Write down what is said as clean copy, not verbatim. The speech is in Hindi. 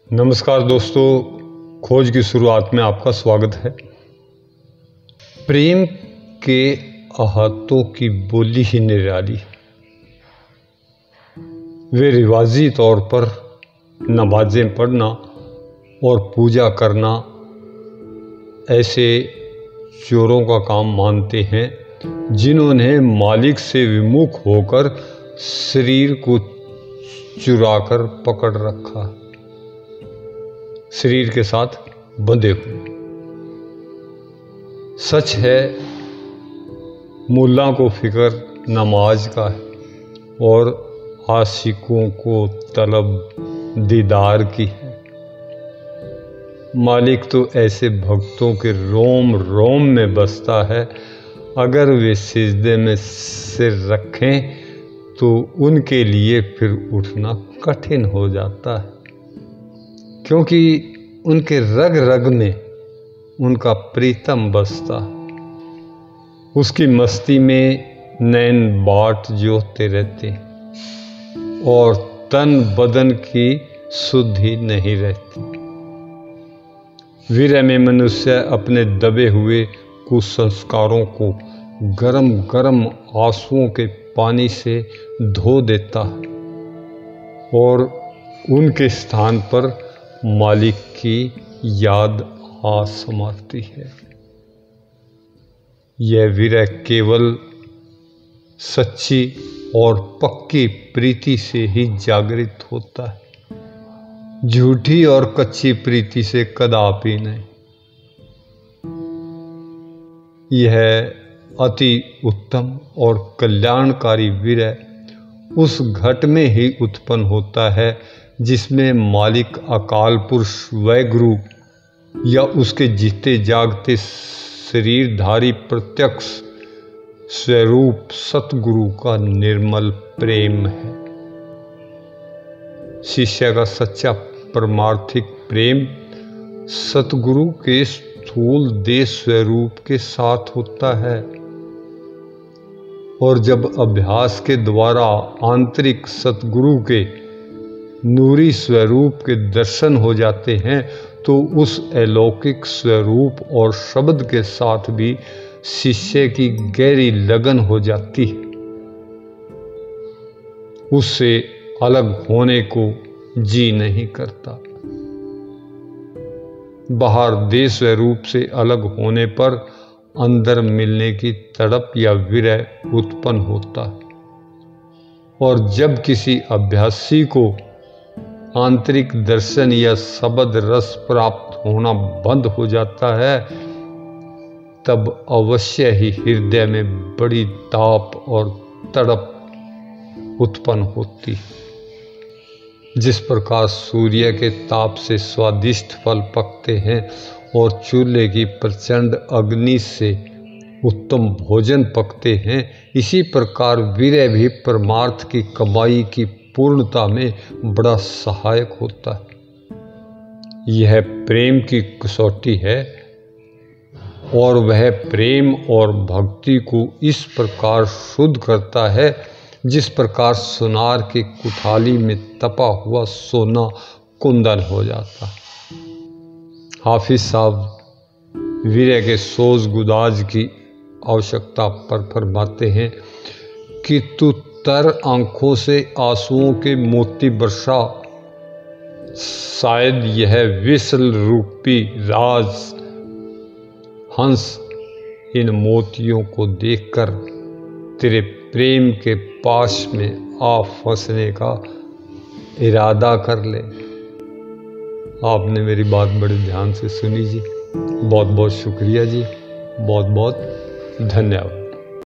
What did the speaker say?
नमस्कार दोस्तों, खोज की शुरुआत में आपका स्वागत है। प्रेम के आहतों की बोली ही निराली है। वे रिवाजी तौर पर नमाज़ें पढ़ना और पूजा करना ऐसे चोरों का काम मानते हैं जिन्होंने मालिक से विमुख होकर शरीर को चुराकर पकड़ रखा, शरीर के साथ बंधे हुए। सच है, मुल्ला को फिक्र नमाज का है और आशिकों को तलब दीदार की है। मालिक तो ऐसे भक्तों के रोम रोम में बसता है। अगर वे सिजदे में सिर रखें तो उनके लिए फिर उठना कठिन हो जाता है, क्योंकि उनके रग रग में उनका प्रीतम बसता है। उसकी मस्ती में नैन बाट जोते रहते और तन बदन की शुद्धि नहीं रहती। विरह में मनुष्य अपने दबे हुए कुसंस्कारों को गरम गरम आंसुओं के पानी से धो देता है और उनके स्थान पर मालिक की याद आ समाती है। यह विरह केवल सच्ची और पक्की प्रीति से ही जागृत होता है, झूठी और कच्ची प्रीति से कदापि नहीं। यह अति उत्तम और कल्याणकारी विरह उस घट में ही उत्पन्न होता है जिसमें मालिक अकाल पुरुष वैगुरु या उसके जीते जागते शरीरधारी प्रत्यक्ष स्वरूप सतगुरु का निर्मल प्रेम है। शिष्य का सच्चा परमार्थिक प्रेम सतगुरु के स्थूल देह स्वरूप के साथ होता है, और जब अभ्यास के द्वारा आंतरिक सतगुरु के नूरी स्वरूप के दर्शन हो जाते हैं तो उस अलौकिक स्वरूप और शब्द के साथ भी शिष्य की गहरी लगन हो जाती है। उससे अलग होने को जी नहीं करता। बाहर देह स्वरूप से अलग होने पर अंदर मिलने की तड़प या विरह उत्पन्न होता है, और जब किसी अभ्यासी को आंतरिक दर्शन या शब्द रस प्राप्त होना बंद हो जाता है, तब अवश्य ही हृदय में बड़ी ताप और तड़प उत्पन्न होती है। जिस प्रकार सूर्य के ताप से स्वादिष्ट फल पकते हैं और चूल्हे की प्रचंड अग्नि से उत्तम भोजन पकते हैं, इसी प्रकार विरह भी परमार्थ की कमाई की पूर्णता में बड़ा सहायक होता है। यह प्रेम की कसौटी है, और वह प्रेम और भक्ति को इस प्रकार शुद्ध करता है जिस प्रकार सुनार के कुठाली में तपा हुआ सोना कुंदन हो जाता है। हाफिज साहब विरह के सोज गुदाज की आवश्यकता पर फरमाते हैं कि तू तर आंखों से आंसुओं के मोती बरसा, शायद यह विसल रूपी राज हंस इन मोतियों को देखकर तेरे प्रेम के पाश में आ फंसने का इरादा कर ले। आपने मेरी बात बड़े ध्यान से सुनी जी। बहुत बहुत शुक्रिया जी, बहुत बहुत धन्यवाद।